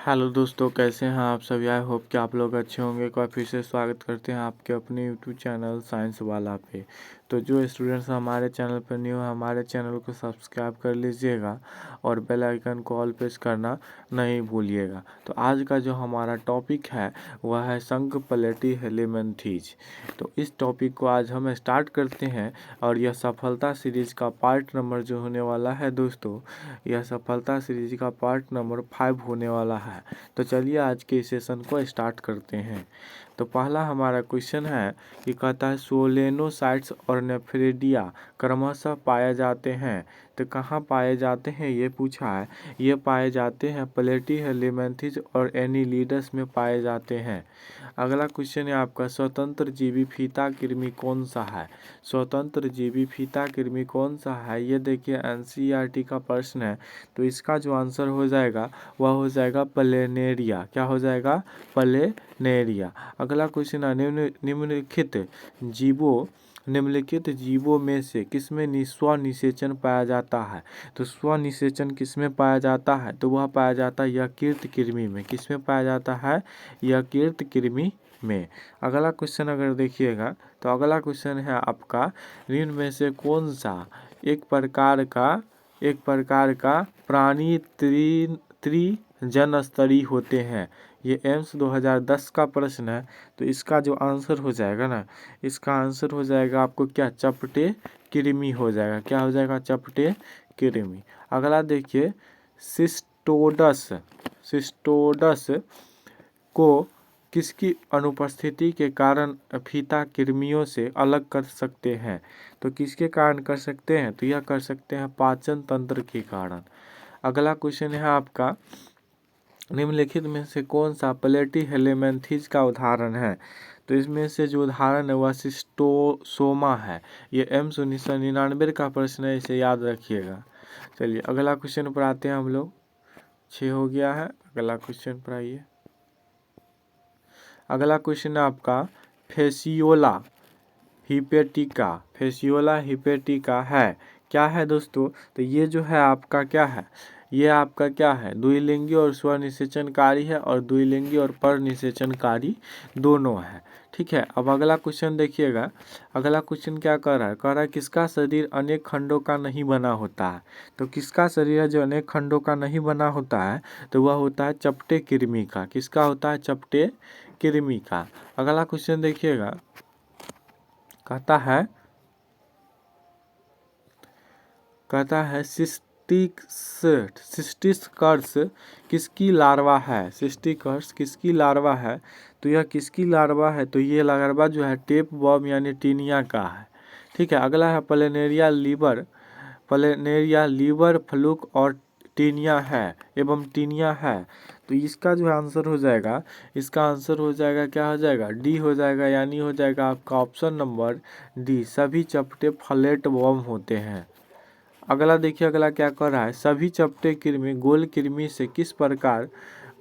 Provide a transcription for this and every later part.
Hello दोस्तों, कैसे हैं आप सभी। आई होप कि आप लोग अच्छे होंगे। एक बार फिर से स्वागत करते हैं आपके अपने यूट्यूब चैनल साइंस वाला पे। तो जो स्टूडेंट्स हमारे चैनल पर न्यू है, हमारे चैनल को सब्सक्राइब कर लीजिएगा और बेल आइकन को ऑल प्रेस करना नहीं भूलिएगा। तो आज का जो हमारा टॉपिक है वह है संकप्लेटी हेलिमेंथीज। तो इस टॉपिक को आज हम स्टार्ट करते हैं और यह सफलता सीरीज का पार्ट नंबर जो होने वाला है दोस्तों, यह सफलता सीरीज का पार्ट नंबर 5 होने वाला है। तो चलिए आज के सेशन को स्टार्ट करते हैं। तो पहला हमारा क्वेश्चन है कि कहता है सोलेनोसाइट्स और नेफ्रेडिया क्रमशः पाए जाते हैं। तो कहाँ पाए जाते हैं ये पूछा है। ये पाए जाते हैं प्लेटी हेलिमेंथीज और एनीलिडस में पाए जाते हैं। अगला क्वेश्चन है आपका स्वतंत्र जीवी फीता कृमि कौन सा है। स्वतंत्र जीवी फीता कृमि कौन सा है, ये देखिए एनसीईआरटी का प्रश्न है। तो इसका जो आंसर हो जाएगा वह हो जाएगा प्लेनेरिया। क्या हो जाएगा? प्लेनेरिया। अगला क्वेश्चन है निम्नलिखित जीवों में से किसमें स्वनिषेचन पाया जाता है। तो स्वनिषेचन किसमें पाया जाता है, तो वह पाया जाता है यकृत कृमि में। किसमें पाया जाता है? यकृत कृमि में। अगला क्वेश्चन अगर देखिएगा तो अगला क्वेश्चन है आपका निम्न में से कौन सा एक प्रकार का प्राणी त्रिजनस्तरी होते हैं। ये एम्स 2010 का प्रश्न है। तो इसका जो आंसर हो जाएगा ना, इसका आंसर हो जाएगा आपको क्या? चपटे कृमि हो जाएगा। क्या हो जाएगा? चपटे कृमि। अगला देखिए सिस्टोडस को किसकी अनुपस्थिति के कारण फीता कृमियों से अलग कर सकते हैं। तो किसके कारण कर सकते हैं, तो यह कर सकते हैं पाचन तंत्र के कारण। अगला क्वेश्चन है आपका निम्नलिखित में से कौन सा प्लेटी हेलिमेंथीज का उदाहरण है। तो इसमें से जो उदाहरण है वह सिस्टोसोमा है। ये एम्स 1999 का प्रश्न है, इसे याद रखिएगा। चलिए अगला क्वेश्चन पर आते हैं हम लोग। 6 हो गया है। अगला क्वेश्चन पर आइए। अगला क्वेश्चन है आपका फेसियोला हिपेटिका है। क्या है दोस्तों? तो ये जो है आपका क्या है, ये आपका क्या है? द्विलिंगी और स्वनिषेचनकारी है और द्विलिंगी और परनिषेचनकारी दोनों है। ठीक है। अब अगला क्वेश्चन देखिएगा। अगला क्वेश्चन क्या कर रहा है? कह रहा है किसका शरीर अनेक खंडों का नहीं बना होता है। तो किसका शरीर है जो अनेक खंडों का नहीं बना होता है, तो वह होता है चपटे कृमि का। किसका होता है? चपटे कृमि का। अगला क्वेश्चन देखिएगा, कहता है सिस्टिकर्स किसकी लार्वा है। सिस्टिकर्स किसकी लार्वा है? तो यह किसकी लार्वा है? तो ये लार्वा जो है टेप वर्म यानी टीनिया का है। ठीक है। अगला है प्लेनेरिया लीवर फ्लूक और टीनिया है। तो इसका जो आंसर हो जाएगा, इसका आंसर हो जाएगा क्या हो जाएगा? डी हो जाएगा, यानी हो जाएगा आपका ऑप्शन नंबर डी। सभी चपटे फ्लैट वर्म होते हैं। अगला देखिए, अगला क्या कर रहा है? सभी चपटे कृमि गोल कृमि से किस प्रकार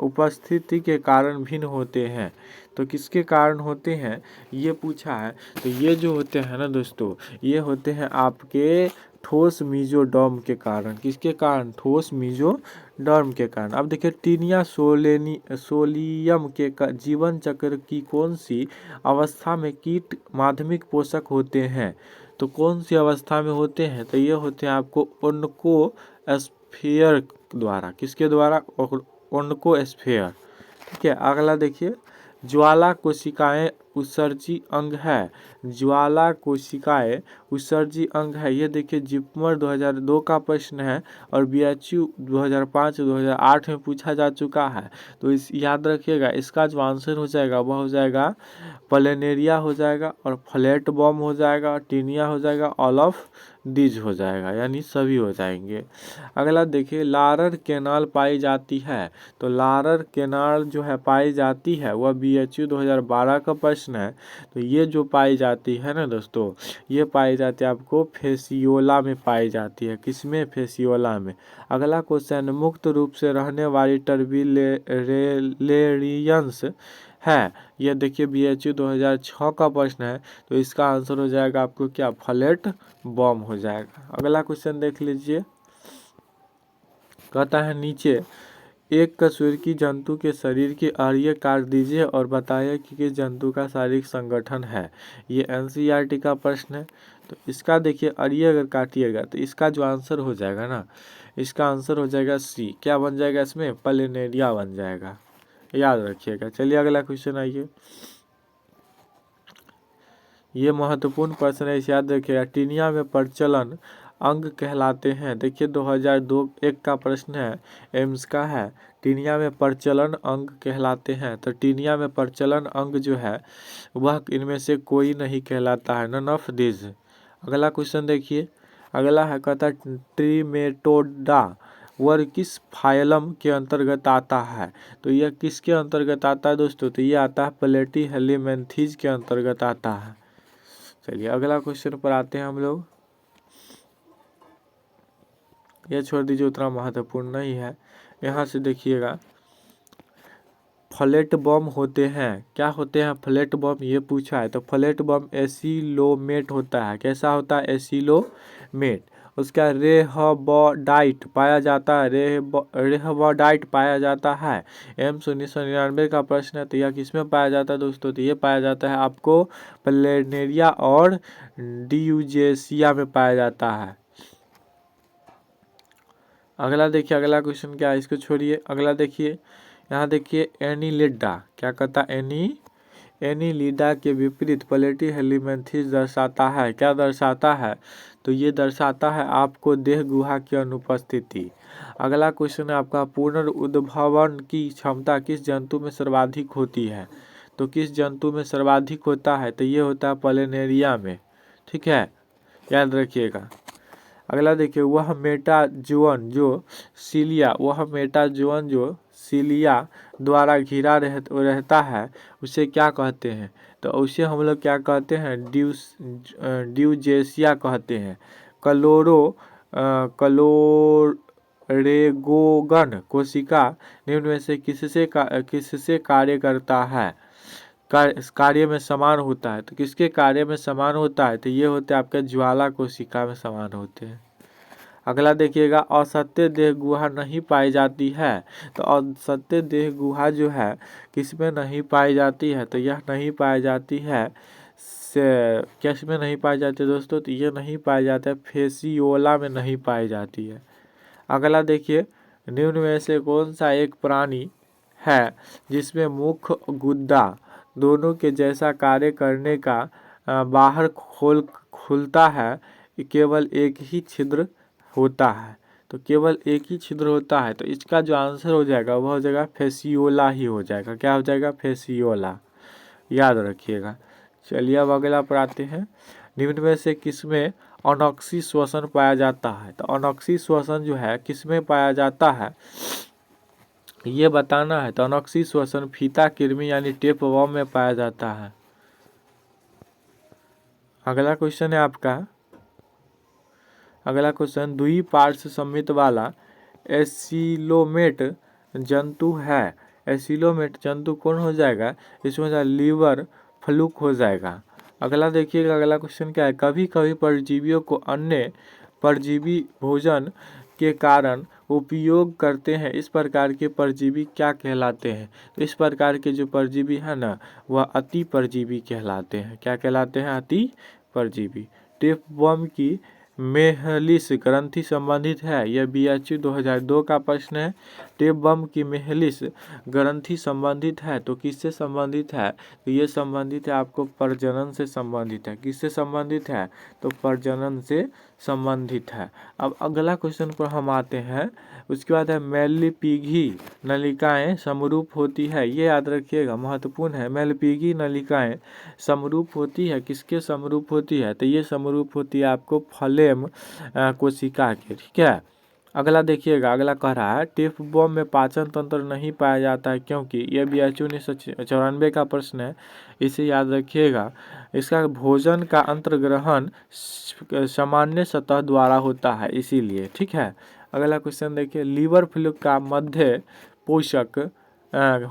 उपस्थिति के कारण भिन्न होते हैं। तो किसके कारण होते हैं ये पूछा है। तो ये जो होते हैं ना दोस्तों, ये होते हैं आपके ठोस मीजोडर्म के कारण। किसके कारण? ठोस मीजोडर्म के कारण। अब देखिए टीनिया सोलियम के जीवन चक्र की कौन सी अवस्था में कीट माध्यमिक पोषक होते हैं। तो कौन सी अवस्था में होते हैं? तो ये होते हैं आपको ओर्निकोस्फेयर द्वारा। किसके द्वारा? ओर्निकोस्फेयर। ठीक है। अगला देखिए, ज्वाला कोशिकाएं उत्सर्जी अंग है। ज्वाला कोशिकाएं उत्सर्जी अंग है। ये देखिए जिपमर 2002 का प्रश्न है और बीएचयू 2005-2008 में पूछा जा चुका है। तो इस याद रखिएगा, इसका जो आंसर हो जाएगा वह हो जाएगा प्लेनेरिया हो जाएगा और फ्लैट बॉम हो जाएगा, टीनिया हो जाएगा, ऑल ऑफ दीज हो जाएगा, यानी सभी हो जाएंगे। अगला देखिए, लारर केनाल पाई जाती है। तो लारर केनाल जो है पाई जाती है वह बीएचयू 2012 का प्रश्न है। तो ये जो पाई जाती है ना दोस्तों, ये पाई जाती है आपको फेसियोला में पाई जाती है। किसमें? फेसियोला में। अगला क्वेश्चन, मुक्त रूप से रहने वाली टर्बिलेरियंस है। ये देखिए बीएचयू 2006 का प्रश्न है। तो इसका आंसर हो जाएगा आपको क्या? फ्लैट बॉम हो जाएगा। अगला क्वेश्चन देख लीजिए, कहता है नीचे एक कशेरुकी जंतु के शरीर के अरिये काट दीजिए और बताइए कि किस जंतु का शारीरिक संगठन है। ये एनसीईआरटी का प्रश्न है। तो इसका देखिए अरिये अगर काटिएगा तो इसका जो आंसर हो जाएगा ना, इसका आंसर हो जाएगा सी। क्या बन जाएगा इसमें? प्लेनेरिया बन जाएगा, याद रखिएगा। चलिए अगला क्वेश्चन आइए। ये महत्वपूर्ण प्रश्न है, इसे याद रखिएगा। टीनिया में प्रचलन अंग कहलाते हैं। देखिए 2002-1 का प्रश्न है, एम्स का है। टीनिया में प्रचलन अंग कहलाते हैं। तो टीनिया में प्रचलन अंग जो है वह इनमें से कोई नहीं कहलाता है, नन ऑफ दिस। अगला क्वेश्चन देखिए, अगला है कहता है ट्रिमेटोडा वर्ग किस फाइलम के अंतर्गत आता है। तो यह किसके अंतर्गत आता है दोस्तों? तो ये आता है प्लेटीहेल्मिन्थीज के अंतर्गत आता है। चलिए अगला क्वेश्चन पर आते हैं हम लोग। यह छोड़ दीजिए, उतना महत्वपूर्ण नहीं है। यहाँ से देखिएगा, फ्लैट बम होते हैं। क्या होते हैं फ्लैट बम? ये पूछा है। तो फ्लैट बम एसिलोमेट होता है। कैसा होता है? एसिलोमेट। उसका रेहबडाइट पाया जाता है, रेहबडाइट पाया जाता है। एम्स 1999 का प्रश्न है। तो यह किसमें पाया जाता है दोस्तों? तो ये पाया जाता है आपको प्लेनेरिया और डियूजेसिया में पाया जाता है। अगला देखिए, अगला क्वेश्चन क्या है, इसको छोड़िए। अगला देखिए, यहाँ देखिए एनीलिडा क्या कहता है? एनीलिडा के विपरीत प्लेटीहेल्मिन्थीज दर्शाता है। क्या दर्शाता है? तो ये दर्शाता है आपको देह गुहा की अनुपस्थिति। अगला क्वेश्चन है आपका, पुनर्उद्भवन की क्षमता किस जंतु में सर्वाधिक होती है। तो किस जंतु में सर्वाधिक होता है? तो ये होता है प्लेनेरिया में। ठीक है, याद रखिएगा। अगला देखिए, वह मेटाजोअन जो सीलिया द्वारा घिरा रहता है उसे क्या कहते हैं। तो उसे हम लोग क्या कहते हैं? ड्यूजेसिया कहते हैं। क्लोरेगोगन कोशिका निम्न में से किससे कार्य करता है, कार्य में समान होता है। तो किसके कार्य में समान होता है? तो ये होते हैं आपके ज्वाला कोशिका में समान होते हैं। अगला देखिएगा, असत्य देह गुहा नहीं पाई जाती है। तो असत्य देह गुहा जो है किसमें नहीं पाई जाती है? तो यह नहीं पाई जाती है किस में नहीं पाई जाती है दोस्तों? तो ये नहीं पाई जाता है, फेसियोला में नहीं पाई जाती है। अगला देखिए, निम्न में से कौन सा एक प्राणी है जिसमें मुख गुद्दा दोनों के जैसा कार्य करने का बाहर खुलता है, केवल एक ही छिद्र होता है। तो केवल एक ही छिद्र होता है। तो इसका जो आंसर हो जाएगा वह हो जाएगा फेसियोला ही हो जाएगा। क्या हो जाएगा? फेसियोला, याद रखिएगा। चलिए अब अगला पर आते हैं। निम्न में से किसमें अनॉक्सी श्वसन पाया जाता है। तो अनॉक्सी श्वसन जो है किसमें पाया जाता है ये बताना है। तो अनॉक्सी श्वसन फीता कृमि यानी टेप वर्म में पाया जाता है। अगला क्वेश्चन है आपका, अगला क्वेश्चन, द्विपार्श्व सममित वाला एसिलोमेट जंतु है। एसिलोमेट जंतु कौन हो जाएगा? इसमें लीवर फ्लूक हो जाएगा। अगला देखिएगा, अगला क्वेश्चन क्या है, कभी कभी परजीवियों को अन्य परजीवी भोजन के कारण उपयोग करते हैं, इस प्रकार के परजीवी क्या कहलाते हैं। तो इस प्रकार के जो परजीवी है ना वह अति परजीवी कहलाते हैं। क्या कहलाते हैं? अति परजीवी। टेपवर्म की मेहलिस ग्रंथि संबंधित है। यह BHU 2002 का प्रश्न है। टेपवर्म की मेहलिस ग्रंथि संबंधित है। तो किससे संबंधित है? तो ये संबंधित है आपको प्रजनन से संबंधित है। किससे संबंधित है? तो प्रजनन से संबंधित है। अब अगला क्वेश्चन पर हम आते हैं। उसके बाद है मेलिपिगी नलिकाएं समरूप होती है। ये याद रखिएगा, महत्वपूर्ण है। मेलिपिगी नलिकाएं समरूप होती है, किसके समरूप होती है? तो ये समरूप होती है आपको फ्लेम कोशिका के। ठीक है, अगला देखिएगा, अगला कह रहा है टेपवर्म में पाचन तंत्र नहीं पाया जाता है क्योंकि यह BHU 1994 का प्रश्न है, इसे याद रखिएगा। इसका भोजन का अंतर्ग्रहण सामान्य सतह द्वारा होता है इसीलिए। ठीक है, अगला क्वेश्चन देखिए, लीवर फ्लूक का मध्य पोषक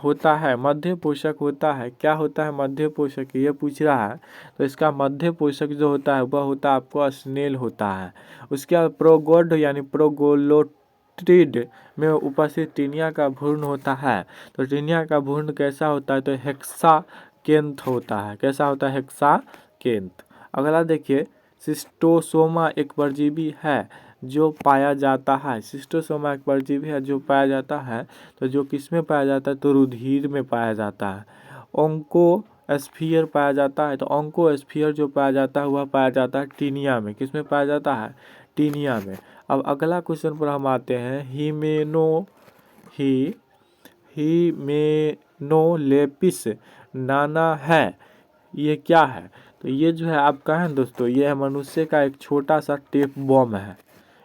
होता है, मध्य पोषक होता है। क्या होता है मध्य पोषक? ये पूछ रहा है। तो इसका मध्य पोषक जो होता है वह होता है आपको स्नेल होता है। उसके बाद प्रोगोड यानी प्रोगोलोटिन सिस्टिड में उपस्थित टीनिया का भ्रूण होता है। तो टीनिया का भ्रूण कैसा होता है? तो हेक्साकेंथ होता है। कैसा होता है? हेक्साकेंथ। अगला देखिए, सिस्टोसोमा एक परजीवी है जो पाया जाता है। सिस्टोसोमा एक परजीवी है जो पाया जाता है। तो जो किस में पाया जाता है? तो रुधिर में पाया जाता है। ओंकोस्फीयर पाया जाता है। तो ओंकोस्फीयर जो पाया जाता है वह पाया जाता है टीनिया में। किस में पाया जाता है? टीनिया में। अब अगला क्वेश्चन पर हम आते हैं। हिमेनोलेपिस नाना है, ये क्या है? तो ये जो है आपका है दोस्तों, ये है मनुष्य का एक छोटा सा टेप बॉम्ब है,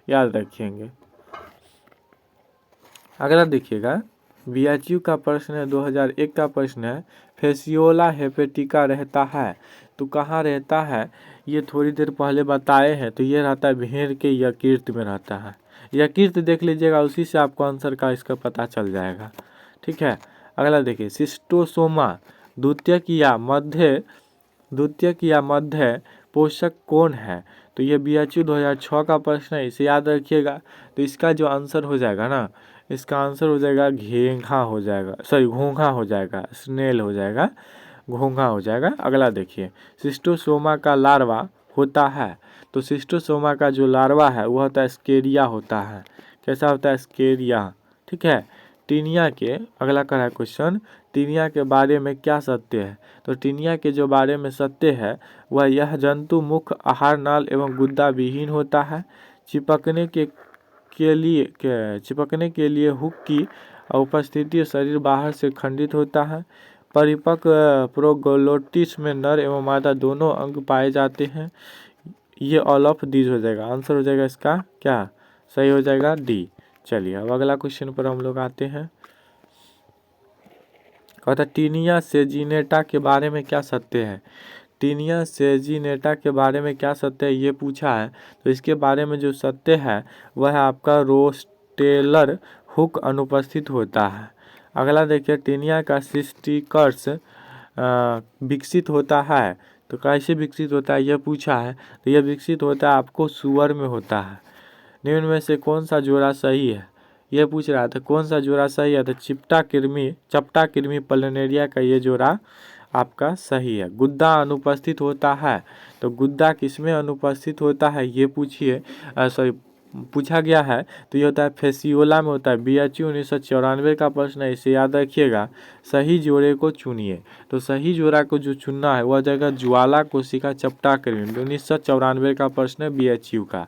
याद रखिएंगे। अगला देखिएगा, बीएचयू का प्रश्न है, 2001 का प्रश्न है। फेसियोला हेपेटिका रहता है तो कहाँ रहता है? ये थोड़ी देर पहले बताए हैं। तो ये रहता है भेड़ के यकृत में रहता है। यकृत देख लीजिएगा, उसी से आपको आंसर का इसका पता चल जाएगा। ठीक है। अगला देखिए, सिस्टोसोमा द्वितीयक या मध्य पोषक कौन है? तो ये बीएचयू 2006 का प्रश्न है, इसे याद रखिएगा। तो इसका जो आंसर हो जाएगा ना, इसका आंसर हो जाएगा घोंघा हो जाएगा, स्नेल हो जाएगा, घोंघा हो जाएगा। अगला देखिए, सिस्टोसोमा का लार्वा होता है। तो सिस्टोसोमा का जो लार्वा है वह होता है स्केरिया होता है। कैसा होता है? स्केरिया। ठीक है। टीनिया के, अगला का है क्वेश्चन, टीनिया के बारे में क्या सत्य है? तो टीनिया के जो बारे में सत्य है वह यह जंतु मुख्य आहार नाल एवं गुद्दा विहीन होता है। चिपकने के लिए हुक की उपस्थिति शरीर बाहर से खंडित होता है। परिपक्व प्रोग्लोटिस में नर एवं मादा दोनों अंग पाए जाते हैं। ये ऑल ऑफ दीज हो जाएगा। आंसर हो जाएगा इसका क्या? सही हो जाएगा डी। चलिए अब अगला क्वेश्चन पर हम लोग आते हैं। कहता टीनिया सेजिनेटा के बारे में क्या सत्य है? टीनिया सेजिनेटा के बारे में क्या सत्य है ये पूछा है। तो इसके बारे में जो सत्य है वह है आपका रोस्टेलर हुक अनुपस्थित होता है। अगला देखिए, टीनिया का सिस्टिकर्स विकसित होता है। तो कैसे विकसित होता है ये पूछा है। तो यह विकसित होता है आपको सुअर में होता है। निम्न में से कौन सा जोड़ा सही है ये पूछ रहा था। कौन सा जोड़ा सही है? तो चपटा कृमि प्लनेरिया का ये जोड़ा आपका सही है। गुद्दा अनुपस्थित होता है। तो गुद्दा किसमें अनुपस्थित होता है ये पूछा गया है। तो ये होता है फेसियोला में होता है। बीएचयू 1994 का प्रश्न है, इसे याद रखिएगा। सही जोड़े को चुनिए। तो सही जोड़ा को जो चुनना है वह जगह ज्वाला कोशिका चपटा कृमि। 1994 का प्रश्न है बीएचयू का।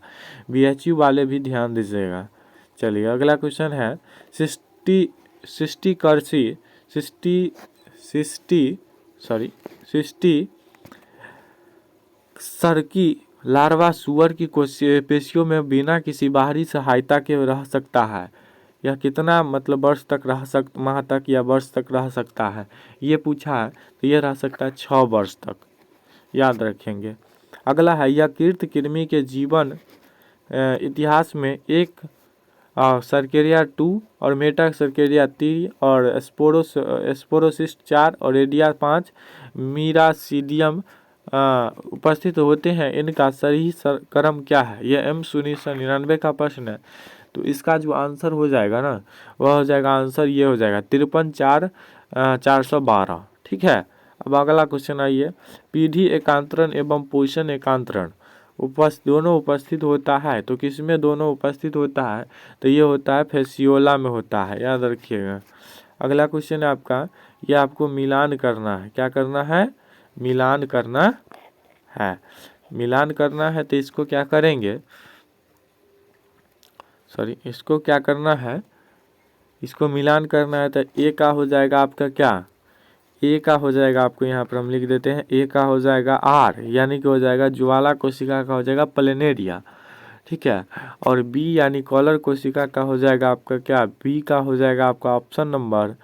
बीएचयू वाले भी ध्यान दीजिएगा। चलिए अगला क्वेश्चन है, सरकी लार्वा सुअर की पेशियों में बिना किसी बाहरी सहायता के रह सकता है। यह कितना मतलब माह तक या वर्ष तक रह सकता है ये पूछा है। तो ये रह सकता है 6 वर्ष तक, याद रखेंगे। अगला है, यकृत कृमि के जीवन इतिहास में एक सर्केरिया 2 और मेटा सर्केरिया 3 और स्पोरोसिस्ट 4 और रेडिया 5 मीरासीडियम उपस्थित होते हैं। इनका सही क्रम क्या है? यह M1999 का प्रश्न है। तो इसका जो आंसर हो जाएगा ना वह हो जाएगा, आंसर ये हो जाएगा 53-4-412। ठीक है। अब अगला क्वेश्चन आइए, पीढ़ी एकांतरण एवं पोषण एकांतरण दोनों उपस्थित होता है। तो किसमें दोनों उपस्थित होता है? तो ये होता है फेसियोला में होता है, याद रखिएगा। अगला क्वेश्चन है आपका, ये आपको मिलान करना है। क्या करना है? मिलान करना है। मिलान करना है तो इसको क्या करेंगे? इसको क्या करना है? इसको मिलान करना है तो ए का हो जाएगा आपका क्या? ए का हो जाएगा आपको यहाँ पर हम लिख देते हैं। ए का हो जाएगा आर, यानी कि हो जाएगा ज्वाला कोशिका का हो जाएगा प्लेनेरिया। ठीक है। और बी यानी कॉलर कोशिका का हो जाएगा आपका क्या? बी का हो जाएगा आपका ऑप्शन नंबर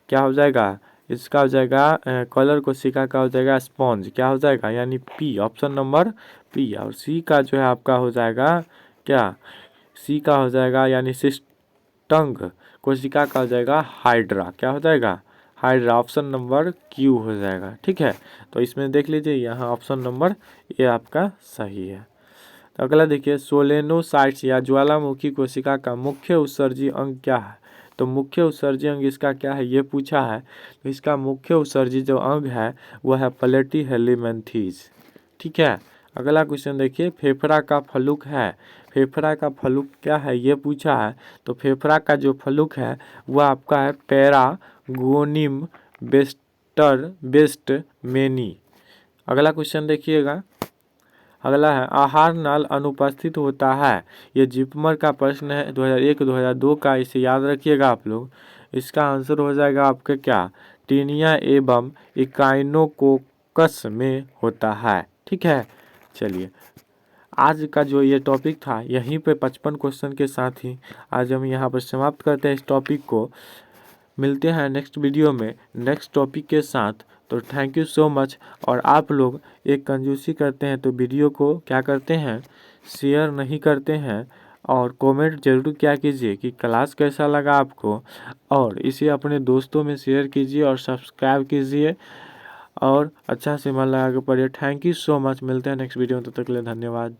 क्या हो जाएगा? इसका हो जाएगा कॉलर कोशिका का हो जाएगा स्पॉन्ज। क्या हो जाएगा? यानी पी, ऑप्शन नंबर पी। और सी का जो है आपका हो जाएगा क्या? सी का हो जाएगा यानी सिस्टंग कोशिका का हो जाएगा हाइड्रा। क्या हो जाएगा? हाइड्रा। ऑप्शन नंबर क्यू हो जाएगा। ठीक है। तो इसमें देख लीजिए यहाँ ऑप्शन नंबर ये आपका सही है। तो अगला देखिए, सोलेनोसाइट्स या ज्वालामुखी कोशिका का मुख्य उत्सर्जी अंग क्या है। तो मुख्य उत्सर्जी अंग इसका क्या है ये पूछा है। तो इसका मुख्य उत्सर्जी जो अंग है वह है प्लेटी हेलिमेंथीज। ठीक है। अगला क्वेश्चन देखिए, फेफड़ा का फलुक है। फेफड़ा का फलुक क्या है ये पूछा है। तो फेफड़ा का जो फलुक है वह आपका है पैरागोनिम बेस्ट मेनी। अगला क्वेश्चन देखिएगा, अगला है आहार नल अनुपस्थित होता है। ये जिपमर का प्रश्न है 2001-2002 का, इसे याद रखिएगा आप लोग। इसका आंसर हो जाएगा आपका क्या, टीनिया एवं इकाइनोकोकस में होता है। ठीक है। चलिए, आज का जो ये टॉपिक था यहीं पे 55 क्वेश्चन के साथ ही आज हम यहाँ पर समाप्त करते हैं इस टॉपिक को। मिलते हैं नेक्स्ट वीडियो में नेक्स्ट टॉपिक के साथ। तो थैंक यू सो मच। और आप लोग एक कंजूसी करते हैं तो वीडियो को क्या करते हैं, शेयर नहीं करते हैं और कमेंट जरूर क्या कीजिए कि क्लास कैसा लगा आपको, और इसे अपने दोस्तों में शेयर कीजिए और सब्सक्राइब कीजिए और अच्छा से मन लगा के पढ़िए। Thank you so much. मिलते हैं नेक्स्ट वीडियो में, तब तक के लिए धन्यवाद।